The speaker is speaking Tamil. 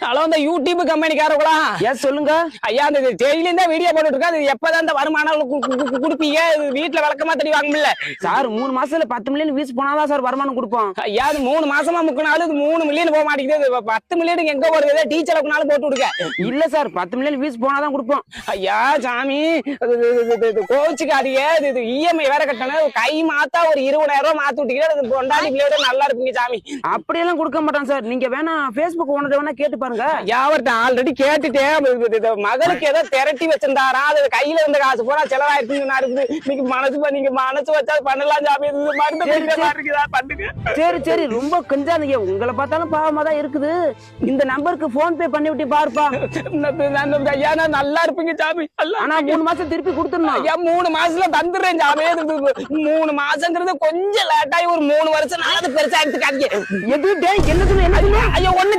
ஹலோ, இந்த யூடியூப் கம்பெனிக்காரங்களா? எஸ் சொல்லுங்க. ஐயா, அந்த டெய்லியும் தான் வீடியோ போட்டுட்டு இருக்கா. அது எப்பதான் இந்த வருமானம் கொடுப்பீங்க? வீட்டுல விளக்கமா தடி வாங்க முடியல சார். 3 மாசத்துல 10 மில்லியன் வியூஸ் போனாதான் சார் வருமானம் கொடுப்போம். ஐயா. அது 3 மாசமா முக்கினாலும் இது 3 மில்லியன் போக மாட்டேங்குது. 10 மில்லியன் எங்க போடுறது? டீச்சர் அளவுக்குனாலும் போட்டு விடுங்க. இல்ல சார், 10 மில்லியன் வியூஸ் போனாதான் கொடுப்போம். ஐயா சாமி, கோச்சுக்காதீங்க. இது இஎம்ஐ வேற கட்டணும். கை மாத்தா ஒரு 20,000 ரூபாய் மாத்தி விட்டீங்கன்னா கொண்டாடி பிள்ளையோட நல்லா இருப்பீங்க சாமி. அப்படியெல்லாம் கொடுக்க மாட்டான் சார். நீங்க வேணா Facebook ஓனர் வேணா கேட்டு பாருங்க. யாவர்ட்ட ஆல்ரெடி கேட்டுட்டேன். மகளுக்கு ஏதோ திரட்டி வச்சிருந்தாரா, அது கையில இருந்த காசு போனா செலவாயிருக்குன்னு நீங்க மனசு வச்சா பண்ணலாம் சாமி. பண்ணுங்க. சரி சரி, ரொம்ப கஞ்சாதீங்க. உங்களை பார்த்தாலும் பாவமா தான் இருக்குது. இந்த நம்பருக்கு போன் பே பண்ணி விட்டு பாருப்பா. ஐயா, நான் நல்லா இருப்பீங்க சாமி. ஆனா 3 மாசம் திருப்பி கொடுத்துடணும். ஐயா, 3 மாசத்துல தந்துடுறேன் சாமி. 3 மாசங்கிறது கொஞ்சம் லேட் ஆகி ஒரு 3 வருஷம் நான் பெருசா எடுத்துக்காதீங்க. எது என்னது ஐயா, ஒண்ணு